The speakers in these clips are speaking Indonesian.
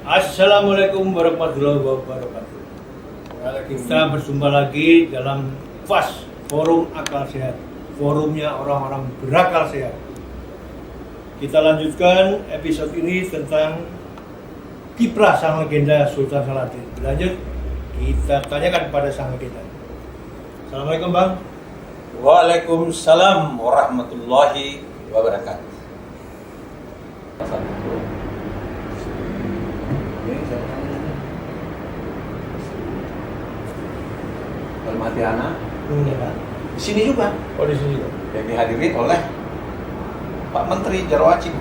Assalamualaikum warahmatullahi wabarakatuh. Kita berjumpa lagi dalam FAS, Forum Akal Sehat, forumnya orang-orang berakal sehat. Kita lanjutkan episode ini tentang kiprah sang legenda Sultan Salatin. Lanjut, kita tanyakan pada sang legenda. Assalamualaikum Bang. Waalaikumsalam warahmatullahi wabarakatuh. Matiana, di sini juga. Oh, di sini juga. Yang dihadiri oleh Pak Menteri Jarwacik.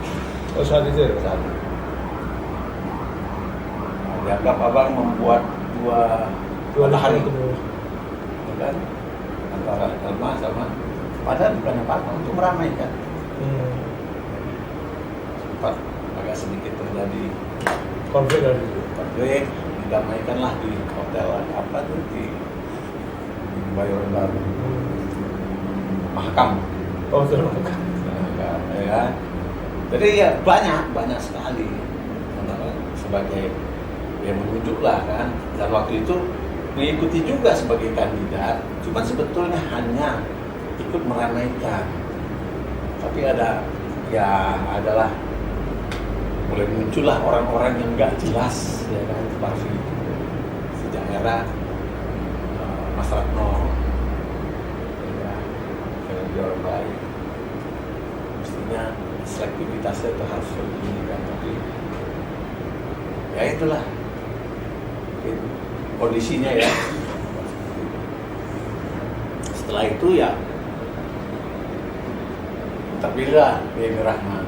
Oh, saat itu ya? Saat itu. Dianggap abang membuat dua hari itu, kan? Antara Elma sama, padahal bukan apa-apa untuk meramaikan. Sempat agak sedikit terjadi konflik, didamaikanlah di hotel apa tuh di Bayoran Baru, Mahakam. Oh, betul. Ya. Jadi ya banyak sekali sebagai yang menunjuk lah kan. Dan waktu itu mengikuti juga sebagai kandidat, cuma sebetulnya hanya ikut meramaikan. Tapi adalah mulai muncullah orang-orang yang nggak jelas ya kan, seperti sejak era Mas Ratno, ya, dia orang baik. Mestinya selektivitasnya itu harus lebih kan, tapi ya itulah kondisinya ya. Setelah itu ya terpilih Yeni Rahman.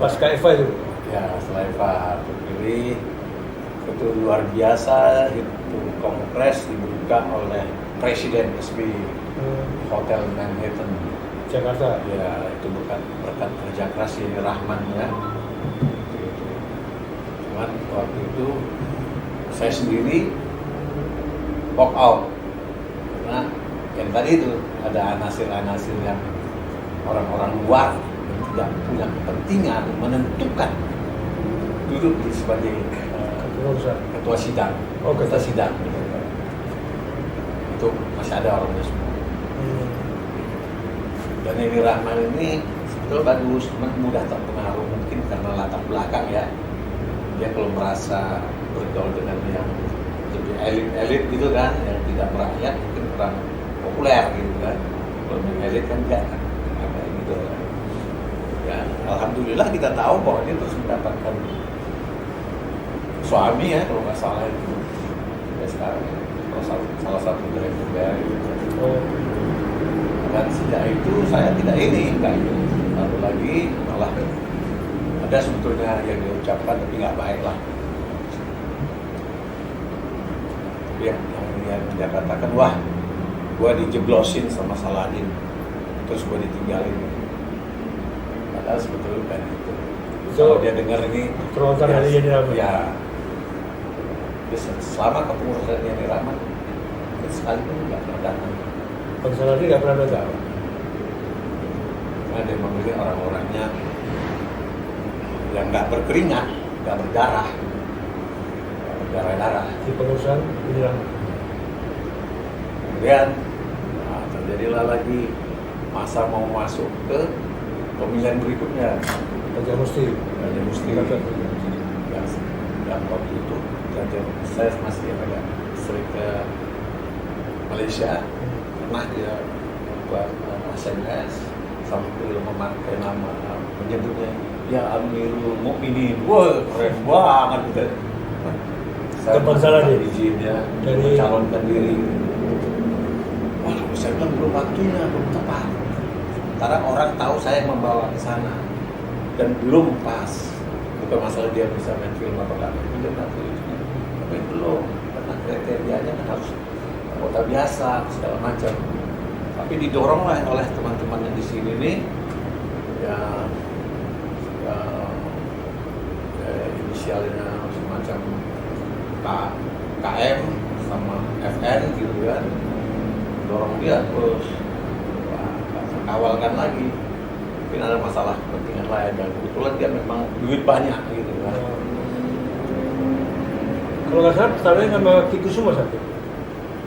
Pas KFA itu? Ya, setelah Eva terpilih, itu luar biasa. Itu kongres dibuka oleh Presiden SBY, Hotel Manhattan, Jakarta. Ya, itu berkat kerja keras Yeni Rahman ya. Cuman waktu itu saya sendiri walk out karena yang tadi itu ada anasir-anasir yang orang-orang luar yang tidak punya kepentingan menentukan duduk sebagai ketua sidang. Oh, ketua sidang itu masih ada orangnya semua. Dan Yeni Rahman ini sebetulnya bagus, mudah terpengaruh mungkin karena latar belakang ya. Dia kalau merasa bergaul dengan yang lebih elit gitu kan, yang tidak merakyat mungkin kurang populer gitu kan. Kalau yang elit kan enggak kayak gitu. Ya, alhamdulillah kita tahu bahwa dia terus mendapatkan suami ya kalau nggak salah itu. Ya sekarang ya, salah satu direktur BRI. Dan sejak itu saya tidak enggak itu. Lalu lagi malah ada sebetulnya yang diucapkan tapi nggak baik lah. Yang dia katakan, wah, gua dijeblosin sama Saladin, terus gua ditinggalin. Padahal sebetulnya kan itu. Kalau dia dengar ini, terontar dari Yeni Rahman. Ya, selama kepengurusan Yeni Rahman, sekalipun nggak pernah datang. Bang Saladin nggak pernah datang. Karena dia memilih orang-orangnya yang nggak berkeringat, nggak berdarah, di pengurusan Yeni Rahman. Kemudian terjadilah lagi masa mau masuk ke pemilihan berikutnya. Raja Musti. Yang waktu itu saya masih agak sering ke Malaysia, pernah dia buat SMS sambil memakai nama menyebutnya ya Amirul Mukminin. Wah, keren banget gitu. Saya izinnya dari mencalonkan diri. Wah, saya bilang belum waktunya, belum tepat. Sementara orang tahu saya membawa ke sana dan belum pas. Bukan masalah dia bisa main film apa enggak, tapi belum. Karena kriterianya kan harus anggota biasa segala macam. Tapi didoronglah oleh teman-teman yang di sini nih, ya inisialnya semacam KM sama FN gitu kan, dorong dia terus kawalkan lagi. Mungkin ada masalah kepentingan lain dan kebetulan dia memang duit banyak gitu kan. Kalau nggak salah pertarungannya sama Kikusumo satu.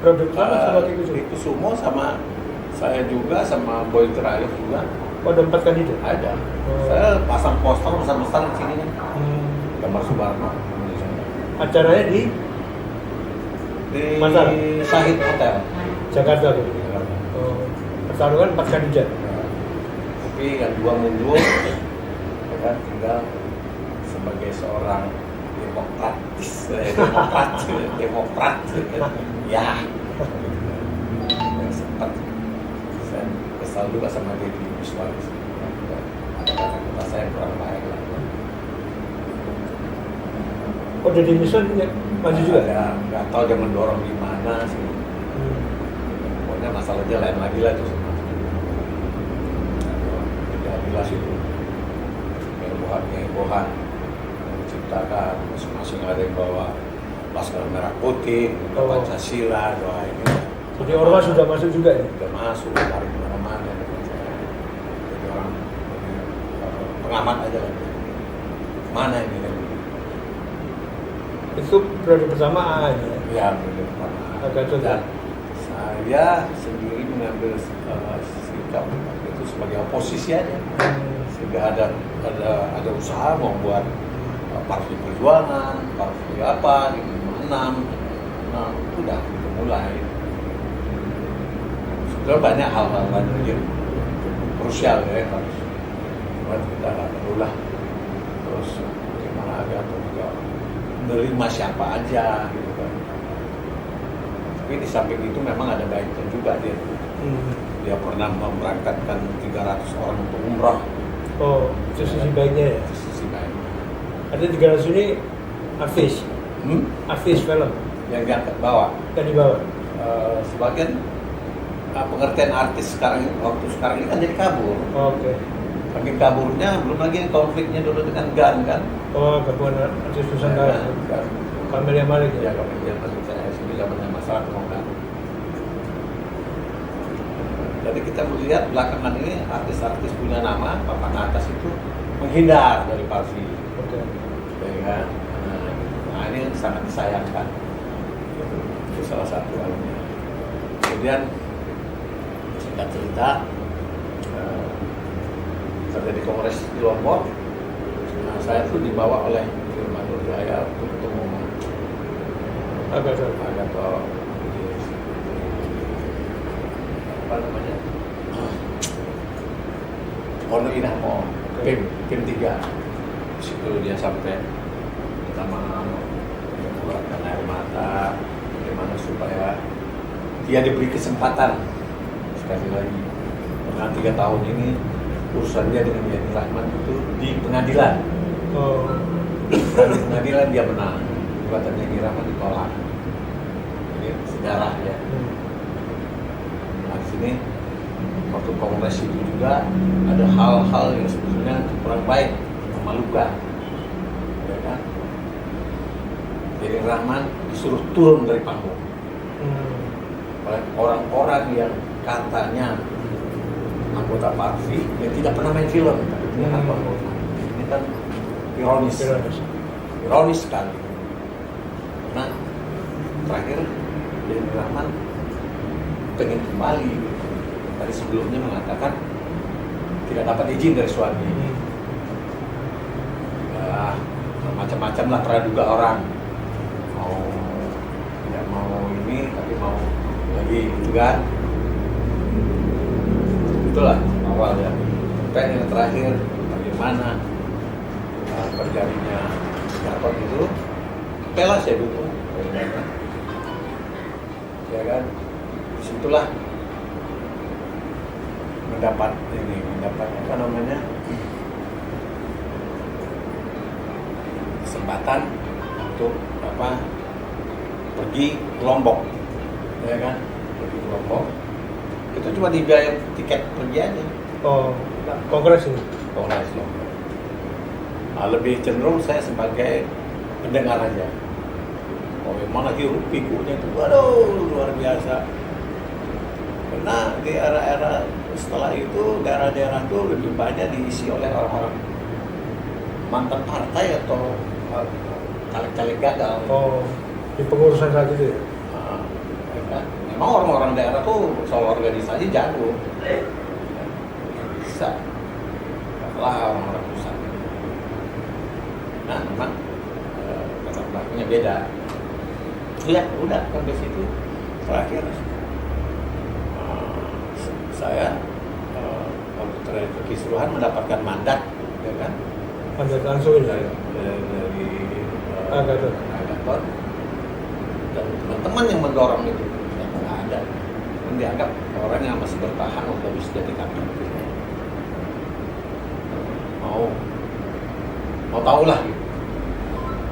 Produk sama Kikusumo. Kikusumo sama saya juga, sama Boy Terakhir juga. Oh, ada 4 kandidat? Ada. Oh. Saya pasang poster besar-besar di sini kan. Gambar Soebarno. Acaranya di Mataram? Sahid Hotel. Jakarta tuh. Oh. Pertarungan 4 kandidat. Tapi yang 2 mundur, ya kan, tinggal sebagai seorang demokrat, ya. Yang sempat saya kesal juga sama Deddy Miswar. Ada kata-kata saya kurang baik lah. Oh, Deddy Miswar maju juga? Ya, nggak tahu dia mendorong di mana sih. Pokoknya masalahnya lain lagi lah itu semua. Tidak jelas itu. Kehebohan menciptakan masing-masing ada yang bawa Laskar Merah Putih, Pancasila, doa ini. Jadi ormas sudah masuk juga ya? Sudah masuk, tarik kemana-mana. Jadi orang pengamat aja lah. Mana ini kan? Itu periode pertama A ya? Ya, periode pertama. Agak cocok. Saya sendiri mengambil sikap itu sebagai oposisi aja. Sehingga ada usaha membuat partai perjuangan, partai apa, 56, udah mulai. Sudah banyak hal-hal yang krusial ya, harus kita nggak perlu lah. Terus bagaimana agar juga menerima siapa aja gitu kan. Tapi di samping itu memang ada baiknya juga dia. Dia pernah memberangkatkan 300 orang untuk umrah. Oh, itu sisi baiknya ya? Sisi baiknya. Ada 300 ini artis? Artis film? Yang diangkat bawa? Yang dibawa? Sebagian pengertian artis sekarang, waktu sekarang ini kan jadi kabur. Oh, oke. Saking kaburnya, belum lagi konfliknya dulu dengan GAN kan? Oh, gabungan artis Nusantara. Kamelia Malik Ya, ya? Kamelia Malik saya sini zamannya masalah kan. Jadi kita melihat belakangan ini artis-artis punya nama papan atas itu menghindar dari parsi. Oke. Ya kan? Nah, ini sangat disayangkan. Itu salah satu halnya. Kemudian singkat cerita terjadi kongres di Lombok. Nah, saya tuh dibawa oleh Firman Nurjaya untuk ketemu Agathon apa namanya? Ono Inamo, PIM 3. Di situ dia sampai pertama mengeluarkan air mata, bagaimana supaya dia diberi kesempatan sekali lagi. Karena 3 tahun ini urusan dia dengan Yeni Rahman itu di pengadilan. Oh. Dan di pengadilan dia menang. Gugatan Yeni Rahman ditolak. Ini sejarah ya. Nah, di sini waktu kongres itu juga ada hal-hal yang sebetulnya kurang baik, memalukan, ya kan? Yeni Rahman disuruh turun dari panggung oleh orang-orang yang katanya anggota parvi yang tidak pernah main film, tapi punya hak anggota. Ini kan ironis sekali. Nah, terakhir Yeni Rahman pengen kembali. Tadi sebelumnya mengatakan tidak dapat izin dari suami. Ya, macam-macam lah praduga orang. Tidak mau ini, tapi mau lagi gitu kan. Itulah awalnya. Dan yang terakhir bagaimana terjadinya Gatot itu pelas ya dulu, ya kan. Disitulah mendapat apa namanya, kesempatan untuk pergi ke Lombok, ya kan. Pergi ke Lombok itu cuma dibiayai tiket pergi aja. Oh, kongres ini? Kongres Lombok. Nah, lebih cenderung saya sebagai pendengar aja. Oh, mana hiruk pikuknya itu, waduh, luar biasa. Karena di era-era setelah itu daerah-daerah itu lebih banyak diisi oleh orang-orang mantan partai atau caleg-caleg gagal. Oh. Di pengurusan saat itu ya? Mereka, memang orang-orang daerah tuh soal organisasi jago, bisa lah orang-orang pusat. Nah memang latar belakangnya beda. Ya udah sampai situ terakhir saya waktu keisruhan mendapatkan mandat, ya kan? Mandat langsung ya? Dari Agaton. Dan teman-teman yang mendorong itu nggak ada. Dan dianggap orang yang masih bertahan untuk habis jadi kapten. Mau tahu lah gitu.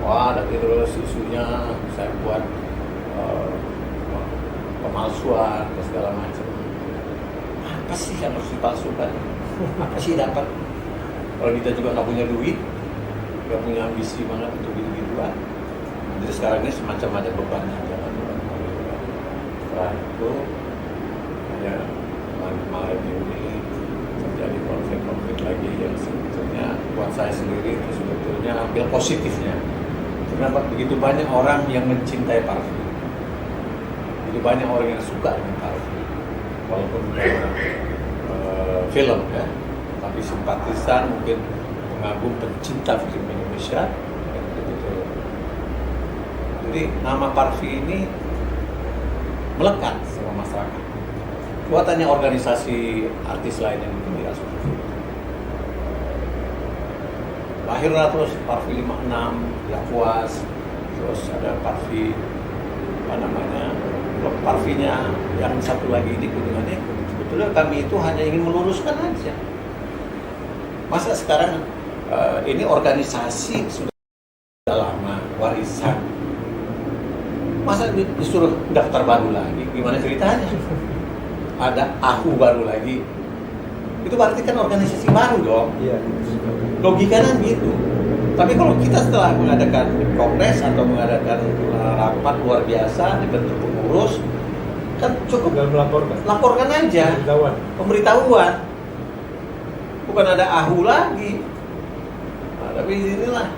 Wah, dan terus isunya saya buat pemalsuan atau segala macam. Apa sih yang harus dipalsukan? Apa sih dapat? Kalau kita juga nggak punya duit, nggak punya ambisi banget untuk gitu-gituan. Jadi sekarang ini semacam ada beban aja. Setelah itu ya kemarin ini terjadi konflik lagi yang sebetulnya buat saya sendiri itu sebetulnya ambil positifnya. Kenapa begitu banyak orang yang mencintai Parvi? Begitu banyak orang yang suka dengan Parvi, walaupun bukan film ya, tapi simpatisan, mungkin pengagum pencinta film Indonesia. Jadi nama Parvi ini melekat sama masyarakat. Buatannya organisasi artis lain yang tidak seperti itu. Lahirlah terus Parvi 56, ya puas, terus ada Parvi apa namanya, Parvinya yang satu lagi ini kunjungannya. Sebetulnya kami itu hanya ingin meluruskan aja. Masa sekarang ini organisasi sudah lama, warisan. Masa disuruh daftar baru lagi? Gimana ceritanya? Ada AHU baru lagi. Itu berarti kan organisasi baru dong. Iya. Logikanya gitu. Tapi kalau kita setelah mengadakan kongres atau mengadakan rapat luar biasa dibentuk pengurus, kan cukup Tinggal melaporkan. laporkan aja. Pemberitahuan. Bukan ada AHU lagi. Nah, tapi inilah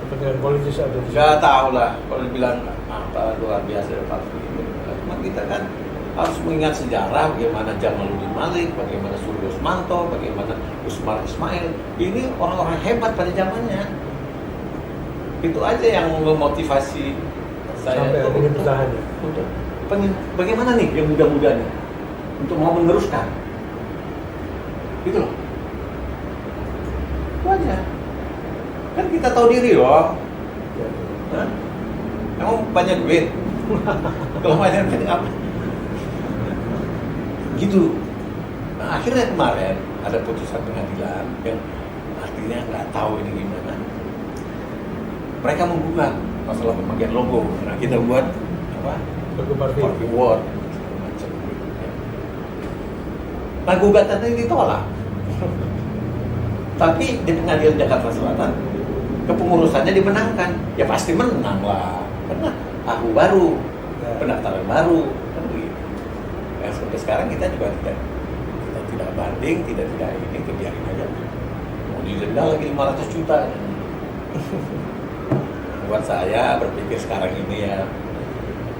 Kepentingan politis ada di nggak tahu lah kalau dibilang apa luar biasa Parvi. Cuma kita kan harus mengingat sejarah bagaimana Jamaluddin Malik, bagaimana Suryo Usmanto, bagaimana Usmar Ismail. Ini orang-orang hebat pada zamannya. Itu aja yang memotivasi saya sampai hari ini bertahan ya. untuk bagaimana nih yang muda-muda nih untuk mau meneruskan. Gitu loh. Itu aja. Kan kita tahu diri loh. Hah? Emang banyak duit. Kalau banyak duit apa? Gitu. Nah, akhirnya kemarin ada putusan pengadilan yang artinya nggak tahu ini gimana. Mereka menggugat masalah pembagian logo. Nah, kita buat apa? Logo Parvi. Parvi Award. Macam gitu. Nah, gugatannya ditolak. Tapi di pengadilan Jakarta Selatan kepengurusannya dimenangkan. Ya pasti menang lah. Karena AHU baru, pendaftaran baru, kan begitu. Ya, sampai sekarang kita juga tidak banding, tidak ini, biarin aja. Mau didenda lagi 500 juta. Buat saya berpikir sekarang ini ya,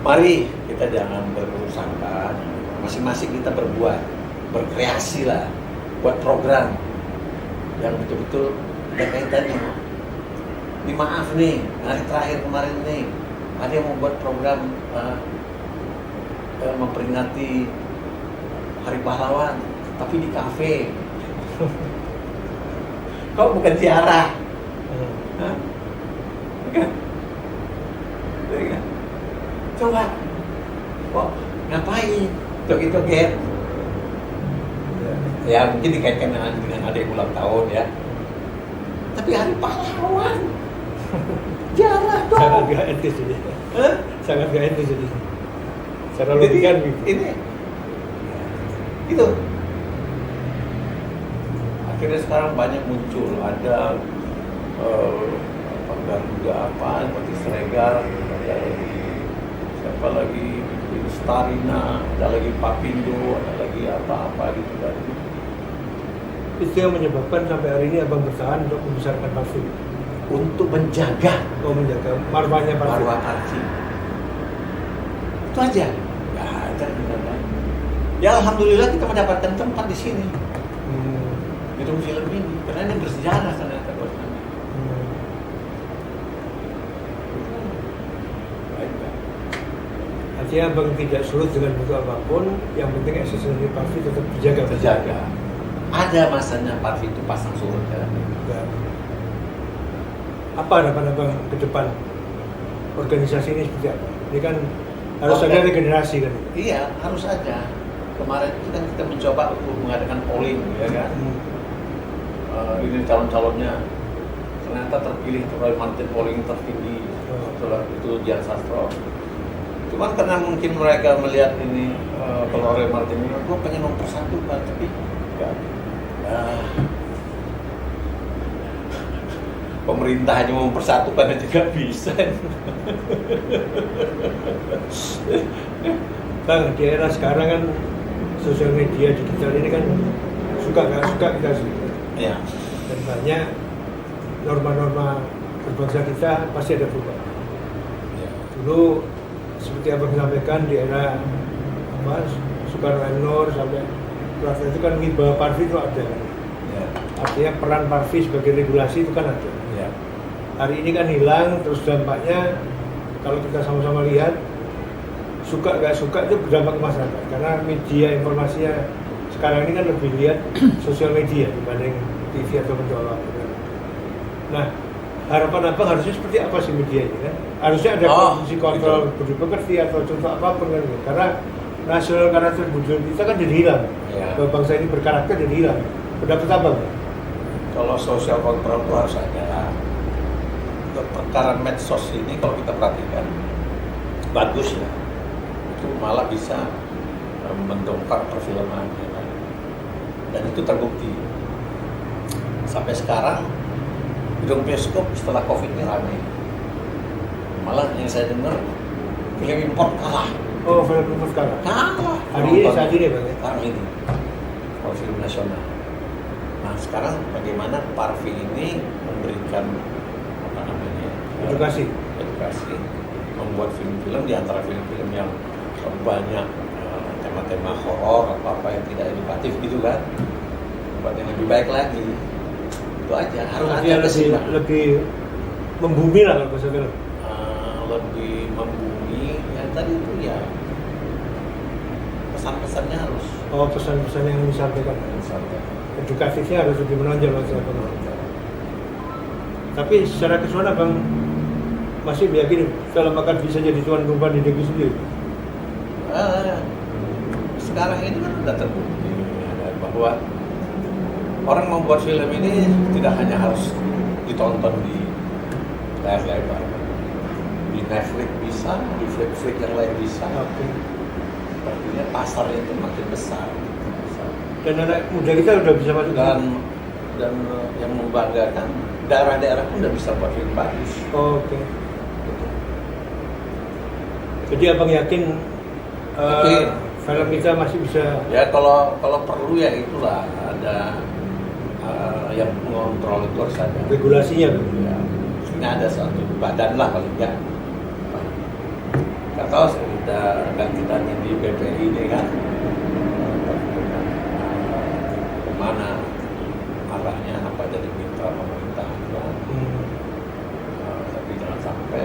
mari kita jangan berprasangka, masing-masing kita berkreasi lah, buat program yang betul-betul ada kaitannya. Ini maaf nih, hari terakhir kemarin nih, ada yang membuat program memperingati Hari Pahlawan, tapi di kafe. Kok bukan ziarah? Hah? Kan? Coba, kok ngapain? Joget-joget. Ya mungkin dikaitkan dengan ada yang ulang tahun ya. Tapi Hari Pahlawan, ziarah dong. Sangat gak etis ini. Sangat gak etis ini. Secara logika gitu. Ini gitu. Akhirnya sekarang banyak muncul, ada Garuda apa seperti Siregar, ada lagi siapa lagi Starina, ada lagi Papindo, ada lagi apa-apa gitu kan. Itu yang menyebabkan sampai hari ini abang bertahan untuk membesarkan Parvi. untuk menjaga menjaga marwahnya parfit. marwah parfit. Itu aja. Nggak ada benar. Ya alhamdulillah kita mendapatkan tempat di sini. Gedung film ini karena ini bersejarah ternyata buat kami. Artinya Bang tidak surut dengan bentuk apapun, yang penting eksistensi parfit tetap dijaga. Terjaga. Ada masanya parfit itu pasang surut kan. Enggak. Apa harapan Abang ke depan organisasi ini seperti apa? Ini kan harus ada regenerasi kan? Iya, harus ada. Kemarin itu kan kita mencoba untuk mengadakan polling, ya kan? Ini calon-calonnya ternyata terpilih Roy Martin polling tertinggi. Setelah itu Dian Sastro. Cuman karena mungkin mereka melihat ini kalau Roy Martin ini, gue pengen mempersatukan, tapi enggak. Pemerintah hanya mempersatukan aja nggak bisa. Bang, di era sekarang kan sosial media digital ini kan suka nggak suka kita sih. Ya. Dan banyak norma-norma berbangsa kita pasti ada perubahan. Ya. Dulu seperti Abang sampaikan di era Soekarno sampai Prasetyo itu kan bahwa parfit itu ada kan. Ya. Artinya peran parfit sebagai regulasi itu kan ada. Ya. Hari ini kan hilang, terus dampaknya kalau kita sama-sama lihat suka nggak suka itu berdampak ke masyarakat karena media informasinya sekarang ini kan lebih lihat sosial media dibanding TV atau bentuk apapun. Nah, harapan Abang harusnya seperti apa sih media ini kan? Harusnya ada fungsi kontrol budi pekerti atau contoh apapun kan? Karena nasional karakter budaya kita kan jadi hilang. Ya. Bahwa bangsa ini berkarakter jadi hilang. Pendapat Abang? Kalau social control itu harus ada. Untuk perkara medsos ini kalau kita perhatikan bagus ya, itu malah bisa mendongkrak perfilman ya kan? Dan itu terbukti sampai sekarang gedung bioskop setelah COVID ini ramai. Malah yang saya dengar film impor kalah. Oh, film impor kalah. Kalah. Hari ini saat ini Bang ya? Sekarang ini kalau film nasional. Nah sekarang bagaimana Parvi ini memberikan apa namanya edukasi, membuat film-film di antara film-film yang banyak tema-tema horor atau apa yang tidak edukatif gitu kan, membuat yang lebih baik lagi. Itu aja harus ada lebih membumi lah kalau bahasa film. Lebih membumi yang tadi itu ya pesan-pesannya harus. Oh, pesan-pesan yang disampaikan. Edukatifnya harus lebih menonjol bahasa film. Tapi secara keseluruhan Bang masih meyakini film akan bisa jadi tuan rumah di negeri sendiri. Sekarang ini kan sudah terbukti bahwa orang membuat film ini tidak hanya harus ditonton di layar lebar, di Netflix bisa, di Flix yang lain bisa. Artinya pasarnya itu makin besar. Dan anak muda kita udah bisa masuk dan yang membanggakan daerah-daerah pun udah bisa buat film bagus. Oke. Jadi Abang yakin film kita masih bisa? Ya kalau perlu ya itulah ada yang mengontrol itu harus ada. Regulasinya kan? Ya, maksudnya ada satu badan lah paling enggak. Nggak tahu sudah kita di BPI ini kan kemana arahnya apa jadi mitra pemerintah kan. Tapi jangan sampai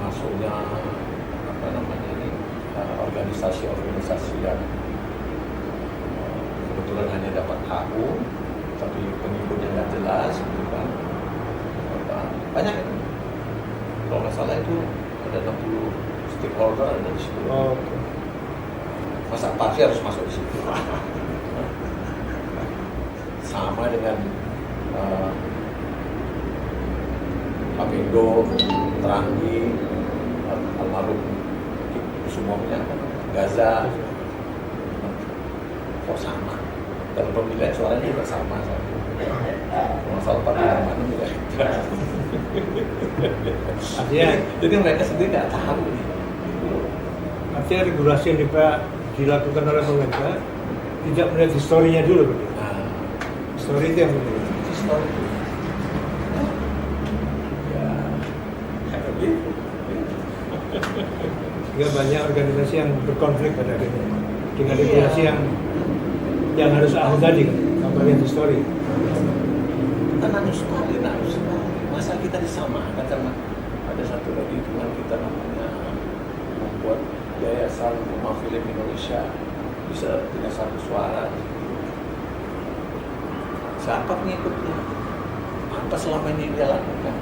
masuknya apa namanya ini organisasi yang kebetulan hanya dapat HU tapi pengikutnya nggak jelas gitu kan. Banyak itu kalau nggak salah itu ada 60 stakeholder ada di situ. Masa parti harus masuk di situ. Sama dengan Apindo, Teranggi, almarhum semuanya Gaza, kok sama? Dalam pemilihan suaranya juga sama. Masalah partai yang mana juga. Artinya, jadi mereka sendiri nggak tahu nih. Artinya regulasi yang dilakukan oleh pemerintah tidak melihat historinya dulu, begitu. Histori itu yang penting. Gitu. Sehingga banyak organisasi yang berkonflik pada akhirnya dengan Iya. regulasi yang harus ahli tadi kan, company story. Kan harus sekali. Masa kita disamakan karena ada satu lagi teman kita namanya membuat yayasan rumah film Indonesia bisa punya satu suara. Siapa pengikutnya? Apa selama ini dia lakukan?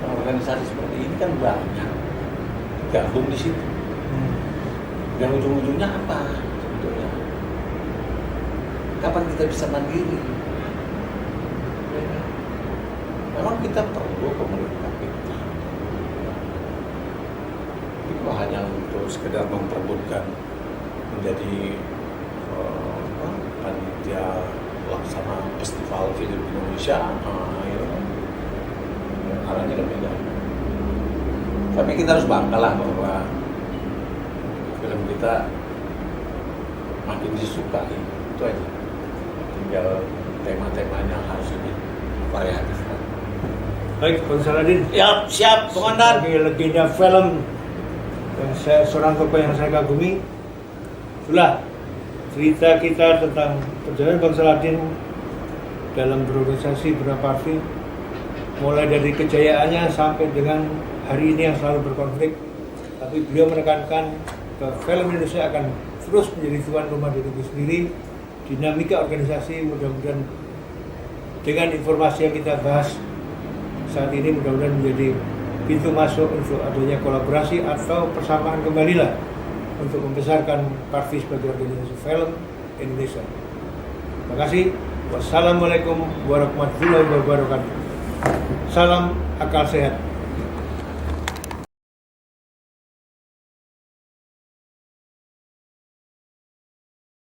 Nah, organisasi seperti ini kan banyak gabung di situ. Yang ujung-ujungnya apa sebetulnya? Kapan kita bisa mandiri? Memang kita perlu pemerintah kita. Itu hanya untuk sekedar memperebutkan menjadi panitia pelaksana festival film Indonesia, arahnya lebih jauh. Tapi kita harus bangga lah bahwa film kita makin disukai, itu aja. Tinggal tema-temanya harus lebih variatif. Baik, Bang Saladin. Ya, siap, Komandan. Sebagai legenda film yang seorang tokoh yang saya kagumi, itulah cerita kita tentang perjalanan Bang Saladin dalam berorganisasi berparti, mulai dari kejayaannya sampai dengan hari ini yang selalu berkonflik. Tapi beliau menekankan bahwa film Indonesia akan terus menjadi tuan rumah dirinya sendiri. Dinamika organisasi mudah-mudahan dengan informasi yang kita bahas saat ini mudah-mudahan menjadi pintu masuk untuk adanya kolaborasi atau persamaan kembali lah untuk membesarkan Parvi sebagai organisasi film Indonesia. Terima kasih. Wassalamualaikum warahmatullahi wabarakatuh. Salam akal sehat.